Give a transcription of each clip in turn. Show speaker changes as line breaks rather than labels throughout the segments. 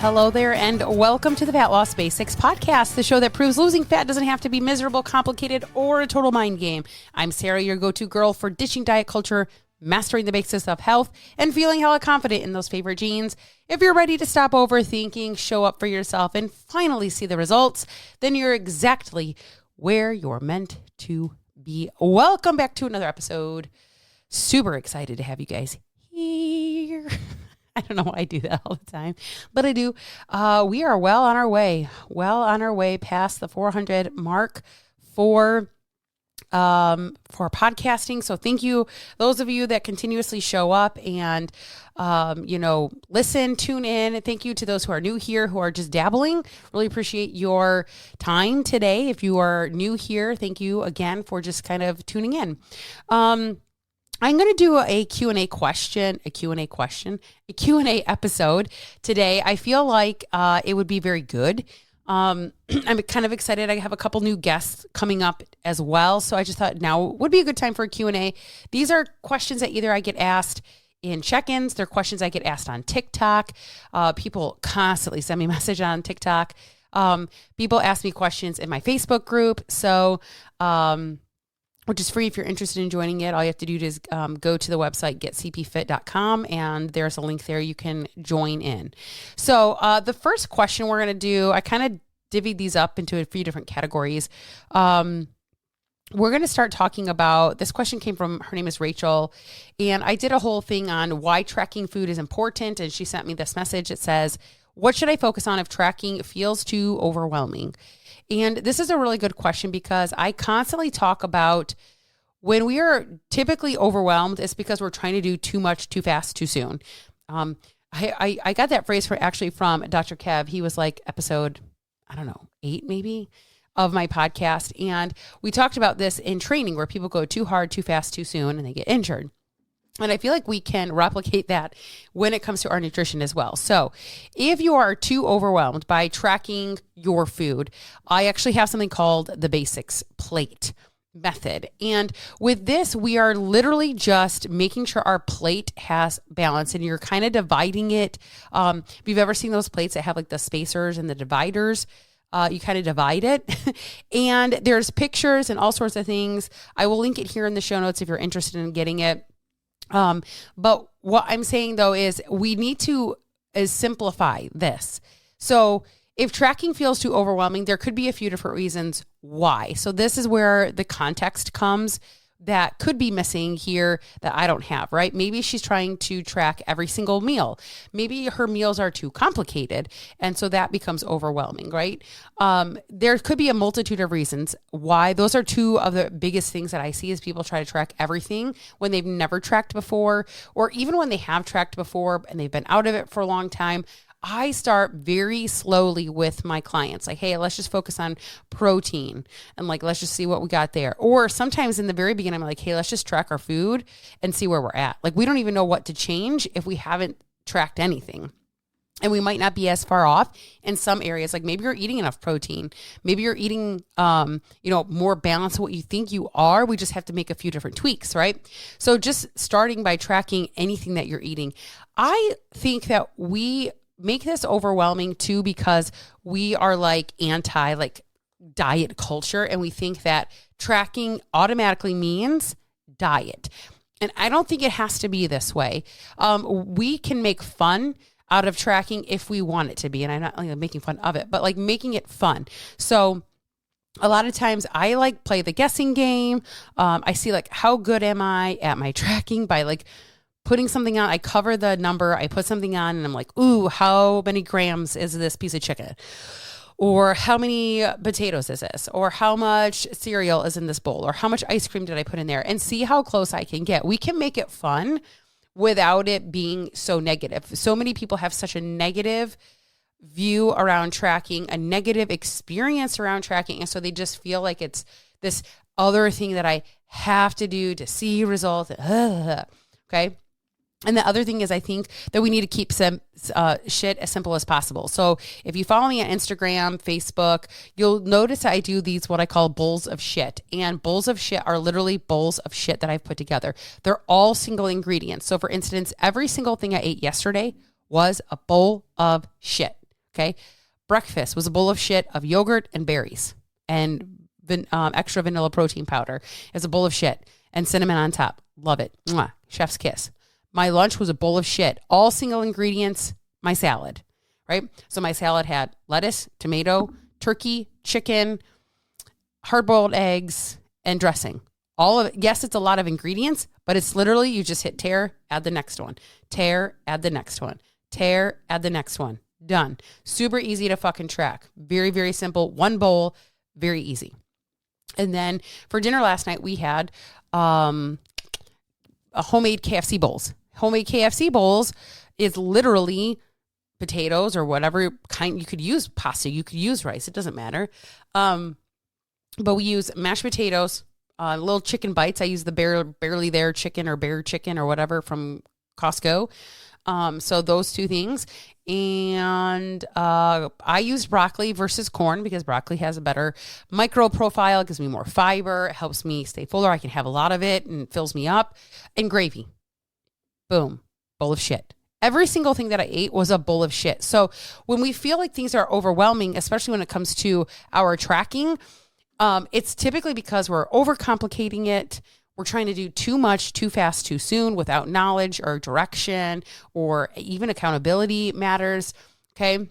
Hello there, and welcome to the Fat Loss Basics podcast, the show that proves losing fat doesn't have to be miserable, complicated, or a total mind game. I'm Sarah, your go-to girl for ditching diet culture, mastering the basics of health, and feeling hella confident in those favorite genes. If you're ready to stop overthinking, show up for yourself, and finally see the results, then you're exactly where you're meant to be. Welcome back to another episode. Super excited to have you guys here. I don't know why I do that all the time, but I do. We are well on our way past the 400 mark for podcasting. So thank you, those of you that continuously show up and, listen, tune in. Thank you to those who are new here, who are just dabbling. Really appreciate your time today. If you are new here, thank you again for just kind of tuning in. I'm going to do a Q&A episode today. I feel like it would be very good. I'm kind of excited. I have a couple new guests coming up as well. So I just thought now would be a good time for a Q&A. These are questions that either I get asked in check-ins. They're questions I get asked on TikTok. People constantly send me a message on TikTok. People ask me questions in my Facebook group. So, which is free if you're interested in joining it. All you have to do is go to the website, getcpfit.com, and there's a link there you can join in. So the first question we're going to do, I kind of divvied these up into a few different categories. We're going to start talking about, this question came from, her name is Rachel, and I did a whole thing on why tracking food is important, and she sent me this message. It says, what should I focus on if tracking feels too overwhelming? And this is a really good question because I constantly talk about when we are typically overwhelmed, it's because we're trying to do too much, too fast, too soon. I got that phrase from Dr. Kev. He was like episode, 8 maybe, of my podcast. And we talked about this in training where people go too hard, too fast, too soon, and they get injured. And I feel like we can replicate that when it comes to our nutrition as well. So if you are too overwhelmed by tracking your food, I actually have something called the Basics Plate method. And with this, we are literally just making sure our plate has balance, and you're kind of dividing it. If you've ever seen those plates that have like the spacers and the dividers, you kind of divide it. And there's pictures and all sorts of things. I will link it here in the show notes if you're interested in getting it. But what I'm saying though is we need to simplify this. So if tracking feels too overwhelming, there could be a few different reasons why. So this is where the context comes that could be missing here that I don't have, right? Maybe she's trying to track every single meal. Maybe her meals are too complicated. And so that becomes overwhelming, right? There could be a multitude of reasons why. Those are two of the biggest things that I see is people try to track everything when they've never tracked before, or even when they have tracked before and they've been out of it for a long time. I start very slowly with my clients. Like, hey, let's just focus on protein and let's just see what we got there. Or sometimes in the very beginning, I'm like, hey, let's just track our food and see where we're at. Like, we don't even know what to change if we haven't tracked anything. And we might not be as far off in some areas. Like maybe you're eating enough protein. Maybe you're eating, more balanced than what you think you are. We just have to make a few different tweaks, right? So just starting by tracking anything that you're eating. I think that we make this overwhelming too because we are anti diet culture, and we think that tracking automatically means diet. And I don't think it has to be this way. We can make fun out of tracking if we want it to be, and I'm not making fun of it, but making it fun. So a lot of times I play the guessing game. I see how good am I at my tracking by putting something on. I cover the number, I put something on, and I'm like, ooh, how many grams is this piece of chicken? Or how many potatoes is this? Or how much cereal is in this bowl? Or how much ice cream did I put in there? And see how close I can get. We can make it fun without it being so negative. So many people have such a negative view around tracking, a negative experience around tracking. And so they just feel like it's this other thing that I have to do to see results. Okay. And the other thing is I think that we need to keep some shit as simple as possible. So if you follow me on Instagram, Facebook, you'll notice that I do these, what I call bowls of shit. And bowls of shit are literally bowls of shit that I've put together. They're all single ingredients. So for instance, every single thing I ate yesterday was a bowl of shit. Okay. Breakfast was a bowl of shit of yogurt and berries and extra vanilla protein powder. It's a bowl of shit and cinnamon on top. Love it. Mwah. Chef's kiss. My lunch was a bowl of shit, all single ingredients, my salad, right? So my salad had lettuce, tomato, turkey, chicken, hard-boiled eggs, and dressing. All of it. Yes, it's a lot of ingredients, but it's literally you just hit tear, add the next one. Tear, add the next one. Tear, add the next one. Done. Super easy to fucking track. Very, very simple. One bowl, very easy. And then for dinner last night, we had a homemade KFC bowls. Homemade KFC bowls is literally potatoes or whatever kind. You could use pasta. You could use rice. It doesn't matter. But we use mashed potatoes, little chicken bites. I use the barely there chicken or bear chicken or whatever from Costco. So those two things. And I used broccoli versus corn because broccoli has a better micro profile. It gives me more fiber. It helps me stay fuller. I can have a lot of it and it fills me up. And gravy. Boom. Bowl of shit. Every single thing that I ate was a bowl of shit. So when we feel like things are overwhelming, especially when it comes to our tracking, it's typically because we're overcomplicating it. We're trying to do too much, too fast, too soon without knowledge or direction or even accountability matters. Okay.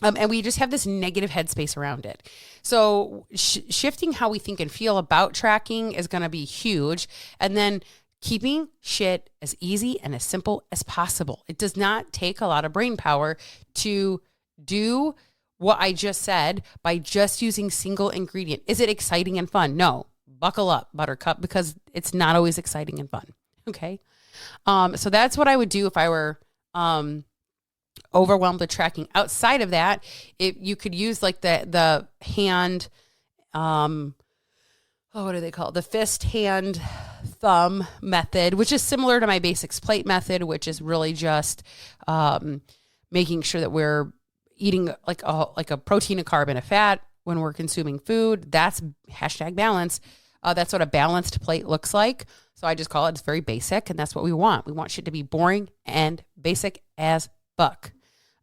And we just have this negative headspace around it. So shifting how we think and feel about tracking is going to be huge. And then keeping shit as easy and as simple as possible. It does not take a lot of brain power to do what I just said by just using single ingredient. Is it exciting and fun? No. Buckle up, Buttercup, because it's not always exciting and fun. Okay. So that's what I would do if I were overwhelmed with tracking. Outside of that, you could use like the hand, what do they call it? The fist, hand, thumb method, which is similar to my basics plate method, which is really just making sure that we're eating like a protein, a carb, and a fat when we're consuming food. That's #balance. That's what a balanced plate looks like. So I just call it, it's very basic, and that's what we want. We want shit to be boring and basic as fuck.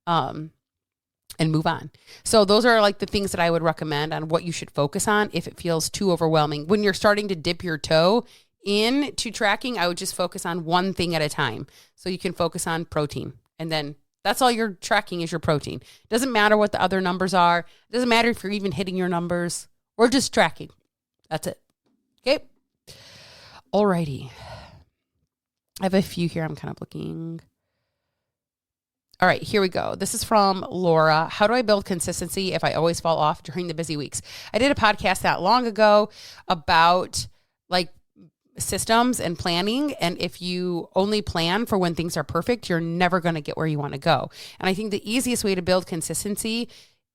And move on. So those are like the things that I would recommend on what you should focus on if it feels too overwhelming. When you're starting to dip your toe into tracking, I would just focus on one thing at a time. So you can focus on protein, and then that's all you're tracking is your protein. Doesn't matter what the other numbers are. It doesn't matter if you're even hitting your numbers. We're just tracking. That's it. Okay. Alrighty. I have a few here. I'm kind of looking. All right, here we go. This is from Laura. How do I build consistency if I always fall off during the busy weeks? I did a podcast not long ago about like systems and planning. And if you only plan for when things are perfect, you're never going to get where you want to go. And I think the easiest way to build consistency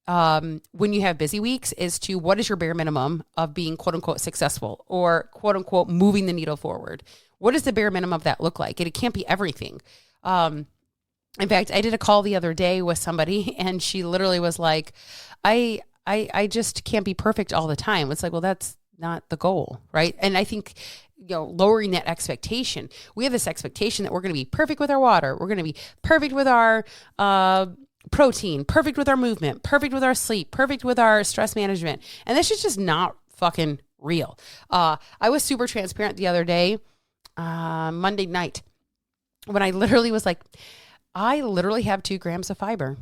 when you have busy weeks is to, what is your bare minimum of being quote unquote successful or quote unquote moving the needle forward? What does the bare minimum of that look like? And it can't be everything. In fact, I did a call the other day with somebody and she literally was like, I just can't be perfect all the time. It's like, well, that's not the goal. Right. And I think, lowering that expectation, we have this expectation that we're going to be perfect with our water. We're going to be perfect with our, protein, perfect with our movement, perfect with our sleep, perfect with our stress management. And this is just not fucking real. I was super transparent the other day, Monday night, when I literally was like, I literally have 2 grams of fiber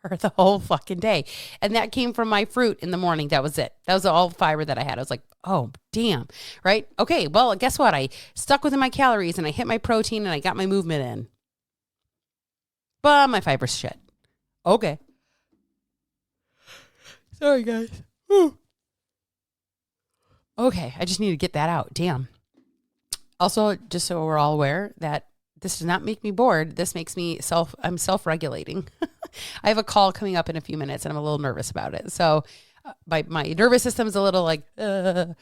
for the whole fucking day. And that came from my fruit in the morning. That was it. That was all fiber that I had. I was like, oh, damn. Right. Okay. Well, guess what? I stuck within my calories and I hit my protein and I got my movement in. But my fiber's shit. Okay. Sorry, guys. Whew. Okay. I just need to get that out. Damn. Also, just so we're all aware that this does not make me bored. This makes me I'm self-regulating. I have a call coming up in a few minutes and I'm a little nervous about it. So my nervous system is a little like, but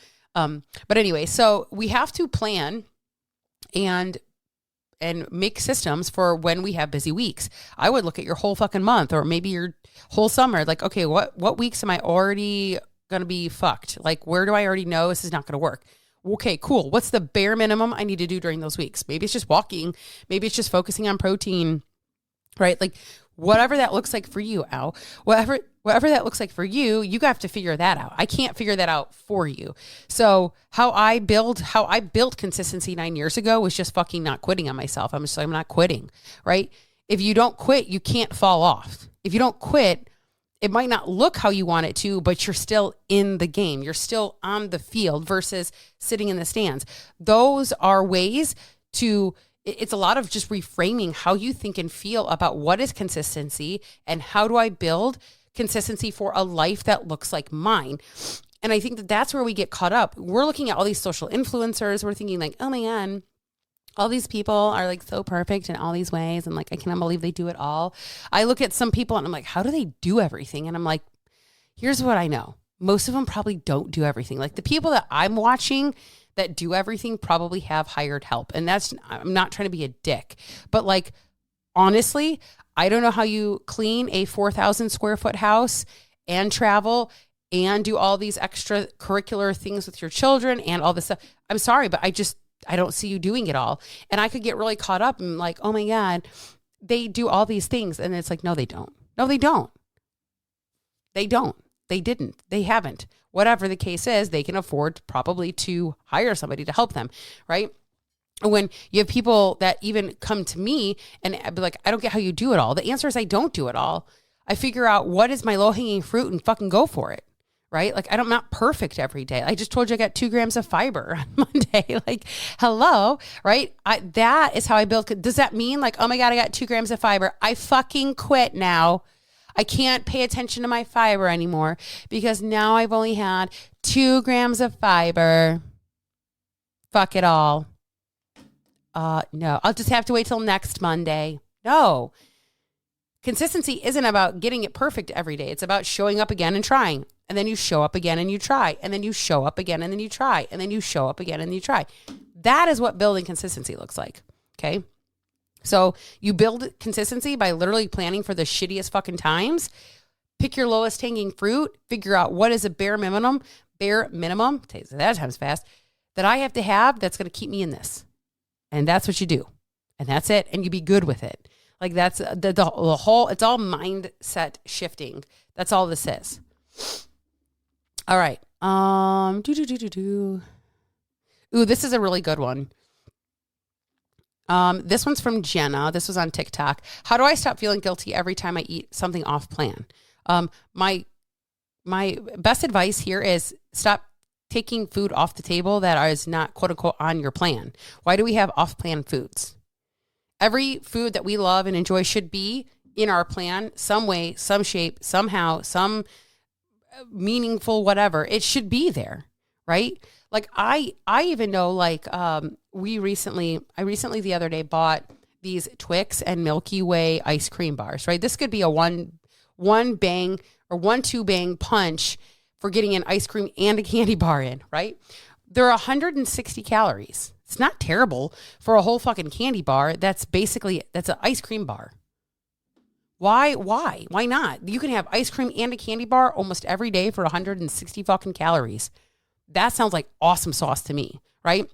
anyway, so we have to plan and make systems for when we have busy weeks. I would look at your whole fucking month or maybe your whole summer. Like, okay, what weeks am I already going to be fucked? Like, where do I already know this is not going to work? Okay, cool. What's the bare minimum I need to do during those weeks? Maybe it's just walking. Maybe it's just focusing on protein, right? Like, whatever that looks like for you, Al, whatever that looks like for you, you have to figure that out. I can't figure that out for you. So how I built consistency 9 years ago was just fucking not quitting on myself. I'm not quitting, right? If you don't quit, you can't fall off. If you don't quit, it might not look how you want it to, but you're still in the game. You're still on the field versus sitting in the stands. Those are ways to, it's a lot of just reframing how you think and feel about what is consistency and how do I build consistency for a life that looks like mine. And I think that that's where we get caught up. We're looking at all these social influencers. We're thinking like, oh my God, all these people are like so perfect in all these ways. And like, I cannot believe they do it all. I look at some people and I'm like, how do they do everything? And I'm like, here's what I know. Most of them probably don't do everything. Like the people that I'm watching that do everything probably have hired help. And I'm not trying to be a dick, but like, honestly, I don't know how you clean a 4,000 square foot house and travel and do all these extracurricular things with your children and all this stuff. I'm sorry, but I don't see you doing it all. And I could get really caught up and like, oh my God, they do all these things. And it's like, no, they don't. No, they don't. They don't. They didn't. They haven't. Whatever the case is, they can afford probably to hire somebody to help them, right? When you have people that even come to me and be like, I don't get how you do it all. The answer is I don't do it all. I figure out what is my low-hanging fruit and fucking go for it. Right? Like I'm not perfect every day. I just told you I got 2 grams of fiber on Monday. Like, hello, right? That is how I build. Does that mean like, oh my God, I got 2 grams of fiber. I fucking quit now. I can't pay attention to my fiber anymore because now I've only had 2 grams of fiber. Fuck it all. No, I'll just have to wait till next Monday. No. Consistency isn't about getting it perfect every day. It's about showing up again and trying. And then you show up again and you try. And then you show up again and then you try. And then you show up again and you try. That is what building consistency looks like. Okay. So you build consistency by literally planning for the shittiest fucking times. Pick your lowest hanging fruit. Figure out what is a bare minimum, that times fast, that I have to have that's going to keep me in this. And that's what you do. And that's it. And you be good with it. Like that's the whole, it's all mindset shifting. That's all this is. All right. Ooh, this is a really good one. This one's from Jenna. This was on TikTok. How do I stop feeling guilty every time I eat something off plan? My best advice here is stop taking food off the table that is not quote unquote on your plan. Why do we have off plan foods? Every food that we love and enjoy should be in our plan, some way, some shape, somehow, some meaningful, whatever. It should be there, right? Like I even know like I recently the other day bought these Twix and Milky Way ice cream bars, right? This could be a one bang or 1-2 bang punch for getting an ice cream and a candy bar in, right? They're 160 calories. It's not terrible for a whole fucking candy bar. That's an ice cream bar. Why not? You can have ice cream and a candy bar almost every day for 160 fucking calories. That sounds like awesome sauce to me, right?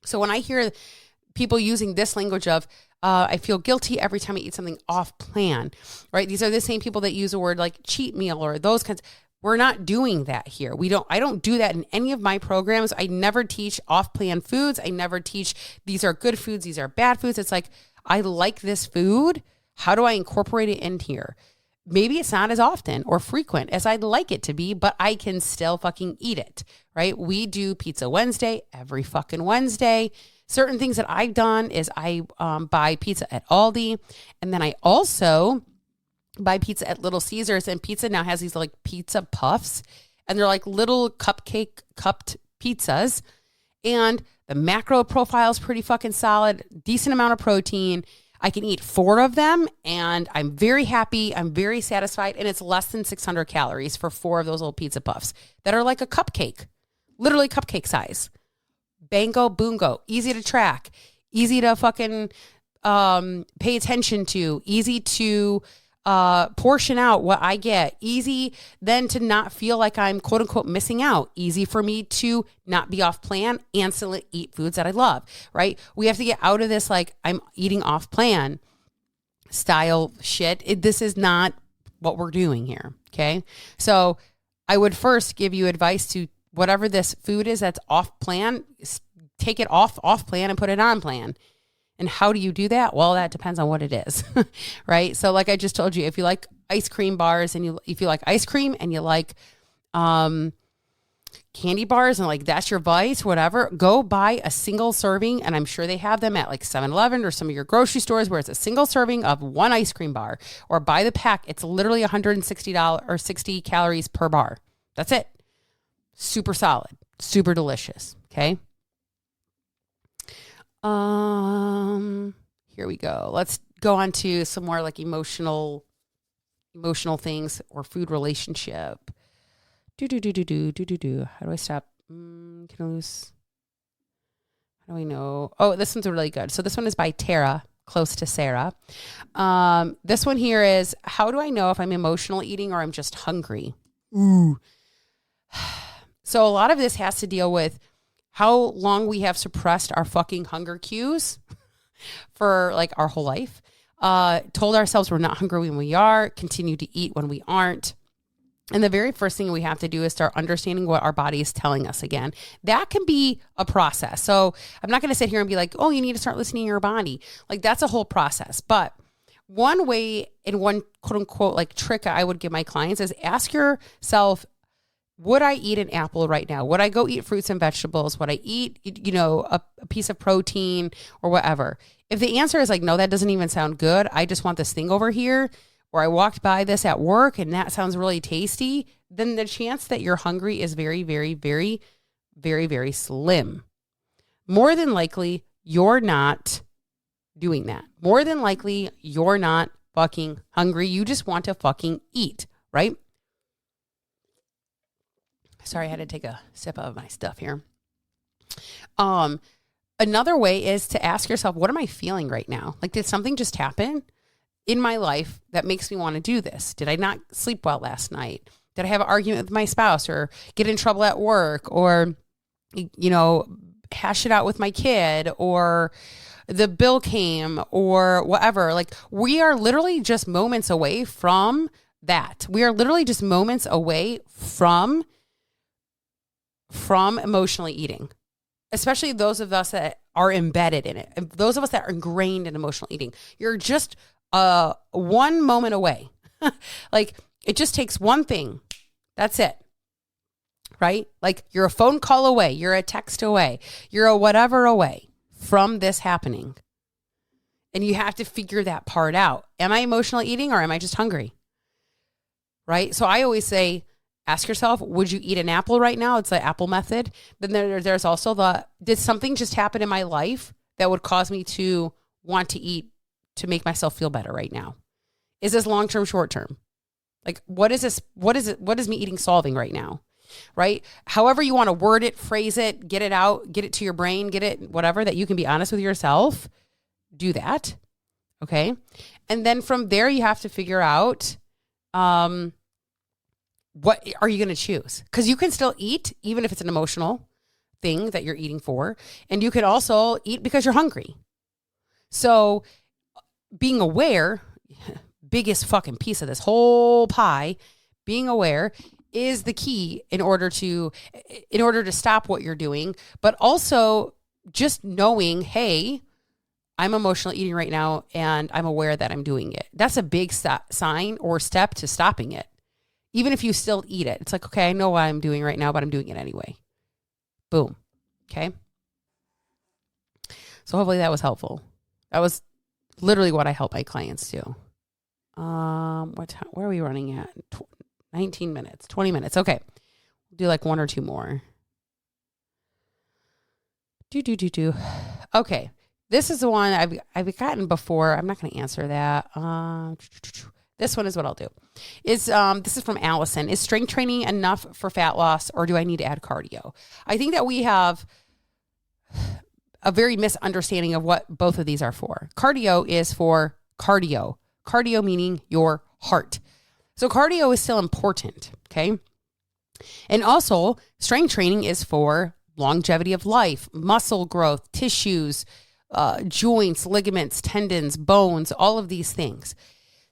So when I hear people using this language of, I feel guilty every time I eat something off plan, right? These are the same people that use a word like cheat meal or those kinds. We're not doing that here. I don't do that in any of my programs. I never teach off-plan foods. I never teach these are good foods, these are bad foods. It's like, I like this food. How do I incorporate it in here? Maybe it's not as often or frequent as I'd like it to be, but I can still fucking eat it, right? We do Pizza Wednesday every fucking Wednesday. Certain things that I've done is I buy pizza at Aldi, and then I also buy pizza at Little Caesars, and pizza now has these like pizza puffs, and they're like little cupcake cupped pizzas, and the macro profile is pretty fucking solid, decent amount of protein. I can eat 4 of them and I'm very happy. I'm very satisfied. And it's less than 600 calories for 4 of those little pizza puffs that are like a cupcake, literally cupcake size. Bango boongo, easy to track, easy to fucking pay attention to, easy to portion out what I get, easy then to not feel like I'm quote unquote missing out, easy for me to not be off plan and still eat foods that I love, right? We have to get out of this like I'm eating off plan style shit. This is not what we're doing here. Okay. So I would first give you advice to whatever this food is that's off plan, take it off plan and put it on plan. And how do you do that? Well, that depends on what it is, right? So like I just told you, if you like ice cream bars and if you like ice cream and you like candy bars and like that's your vice, whatever, go buy a single serving. And I'm sure they have them at like 7-Eleven or some of your grocery stores where it's a single serving of one ice cream bar, or buy the pack. It's literally $160 or 60 calories per bar. That's it. Super solid, super delicious. Okay. Here we go. Let's go on to some more like emotional things or food relationship. How do I stop? Can I lose? How do I know? Oh, this one's really good. So this one is by Tara, close to Sarah. This one here is, how do I know if I'm emotional eating or I'm just hungry? Ooh. So a lot of this has to deal with how long we have suppressed our fucking hunger cues for like our whole life. Told ourselves we're not hungry when we are, continue to eat when we aren't. And the very first thing we have to do is start understanding what our body is telling us again. That can be a process. So I'm not going to sit here and be like, oh, you need to start listening to your body. Like that's a whole process. But one way and one quote unquote like trick I would give my clients is ask yourself, would I eat an apple right now? Would I go eat fruits and vegetables? Would I eat, a piece of protein or whatever? If the answer is like, no, that doesn't even sound good. I just want this thing over here. Or I walked by this at work and that sounds really tasty. Then the chance that you're hungry is very, very, very, very, very slim. More than likely, you're not doing that. More than likely, you're not fucking hungry. You just want to fucking eat, right? Sorry, I had to take a sip of my stuff here. Another way is to ask yourself, what am I feeling right now? Like, did something just happen in my life that makes me want to do this? Did I not sleep well last night? Did I have an argument with my spouse or get in trouble at work or, hash it out with my kid or the bill came or whatever? Like, we are literally just moments away from that. We are literally just moments away from emotionally eating, especially those of us that are embedded in it. And those of us that are ingrained in emotional eating, you're just one moment away. Like it just takes one thing. That's it. Right? Like you're a phone call away. You're a text away. You're a whatever away from this happening. And you have to figure that part out. Am I emotional eating or am I just hungry? Right? So I always say, ask yourself, would you eat an apple right now? It's the apple method. Then there's also did something just happen in my life that would cause me to want to eat to make myself feel better right now? Is this long-term, short-term? Like, what is this? What is me eating solving right now? Right? However you want to word it, phrase it, get it out, get it to your brain, get it, whatever, that you can be honest with yourself, do that. Okay. And then from there, you have to figure out, what are you going to choose? Because you can still eat, even if it's an emotional thing that you're eating for. And you can also eat because you're hungry. So being aware, biggest fucking piece of this whole pie, being aware is the key in order to stop what you're doing. But also just knowing, hey, I'm emotional eating right now and I'm aware that I'm doing it. That's a big sign or step to stopping it. Even if you still eat it, it's like, okay, I know what I'm doing right now, but I'm doing it anyway. Boom. Okay. So hopefully that was helpful. That was literally what I help my clients do. Where are we running at? 19 minutes, 20 minutes. Okay. We'll do like one or two more. Okay. This is the one I've gotten before. I'm not going to answer that. This one is what I'll do. This is from Allison. Is strength training enough for fat loss, or do I need to add cardio? I think that we have a very misunderstanding of what both of these are for. Cardio is for cardio. Cardio meaning your heart. So cardio is still important, okay? And also, strength training is for longevity of life, muscle growth, tissues, joints, ligaments, tendons, bones, all of these things.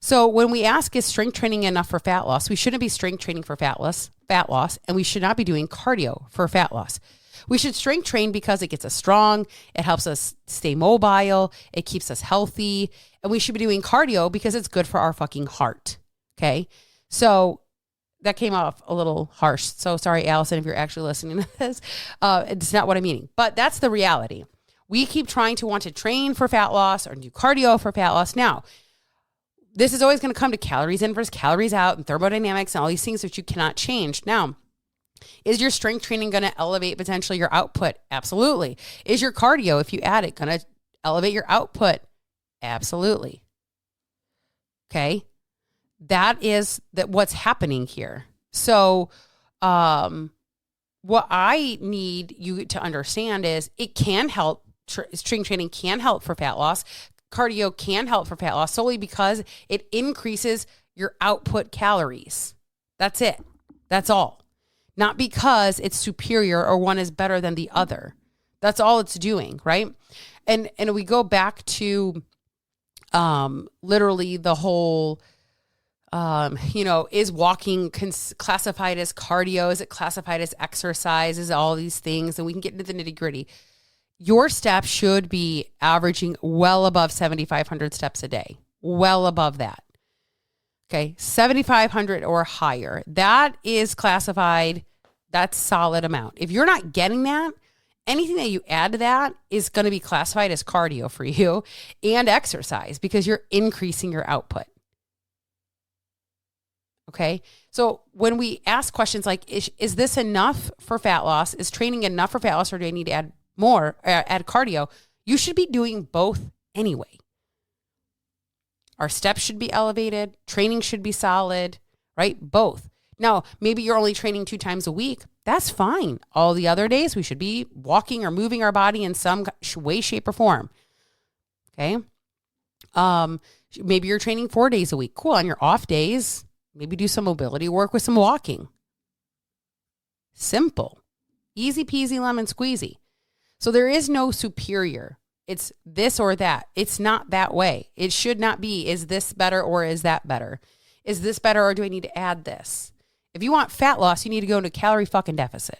So when we ask, is strength training enough for fat loss? We shouldn't be strength training for fat loss, and we should not be doing cardio for fat loss. We should strength train because it gets us strong. It helps us stay mobile. It keeps us healthy. And we should be doing cardio because it's good for our fucking heart. Okay. So that came off a little harsh. So sorry, Allison, if you're actually listening to this. It's not what I'm meaning, but that's the reality. We keep trying to want to train for fat loss or do cardio for fat loss. Now, this is always going to come to calories in versus calories out and thermodynamics and all these things that you cannot change. Now, is your strength training going to elevate potentially your output? Absolutely. Is your cardio, if you add it, going to elevate your output? Absolutely. Okay. That is what's happening here. So, what I need you to understand is it can help. Strength training can help for fat loss. Cardio can help for fat loss solely because it increases your output calories. That's it. That's all. Not because it's superior or one is better than the other. That's all it's doing, right? And we go back to literally the whole, is walking classified as cardio? Is it classified as exercise? Is all these things? And we can get into the nitty gritty. Your steps should be averaging well above 7,500 steps a day, well above that. Okay, 7,500 or higher. That is classified, that's solid amount. If you're not getting that, anything that you add to that is going to be classified as cardio for you and exercise because you're increasing your output. Okay, so when we ask questions like, is this enough for fat loss? Is training enough for fat loss, or do I need to add more, add cardio? You should be doing both anyway. Our steps should be elevated. Training should be solid, right? Both. Now, maybe you're only training 2 times a week. That's fine. All the other days, we should be walking or moving our body in some way, shape, or form. Okay. Maybe you're training 4 days a week. Cool. On your off days, maybe do some mobility work with some walking. Simple. Easy peasy lemon squeezy. So there is no superior. It's this or that. It's not that way. It should not be, is this better or is that better? Is this better or do I need to add this? If you want fat loss, you need to go into calorie fucking deficit.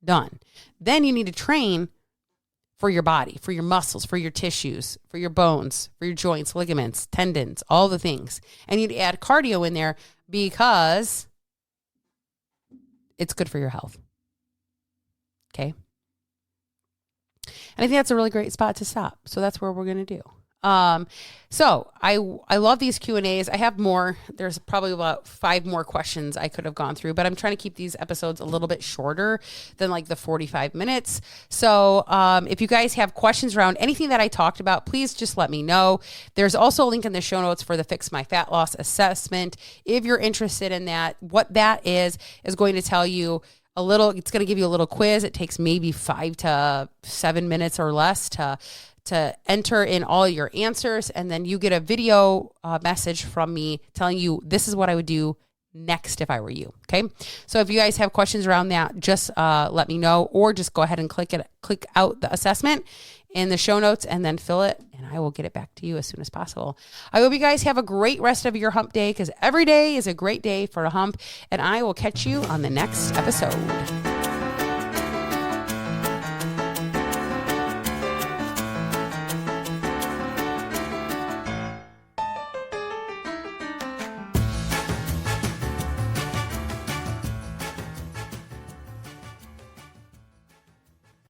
Done. Then you need to train for your body, for your muscles, for your tissues, for your bones, for your joints, ligaments, tendons, all the things. And you need to add cardio in there because it's good for your health. Okay. And I think that's a really great spot to stop. So that's where we're going to do. So I love these Q&As. I have more. There's probably about 5 more questions I could have gone through, but I'm trying to keep these episodes a little bit shorter than like the 45 minutes. So, if you guys have questions around anything that I talked about, please just let me know. There's also a link in the show notes for the Fix My Fat Loss assessment. If you're interested in that, what that is going to tell you it's going to give you a little quiz. It takes maybe 5 to 7 minutes or less to enter in all your answers. And then you get a video message from me telling you this is what I would do next if I were you. Okay. So if you guys have questions around that, just let me know, or just go ahead and click out the assessment in the show notes and then fill it, and I will get it back to you as soon as possible. I hope you guys have a great rest of your hump day, because every day is a great day for a hump, and I will catch you on the next episode.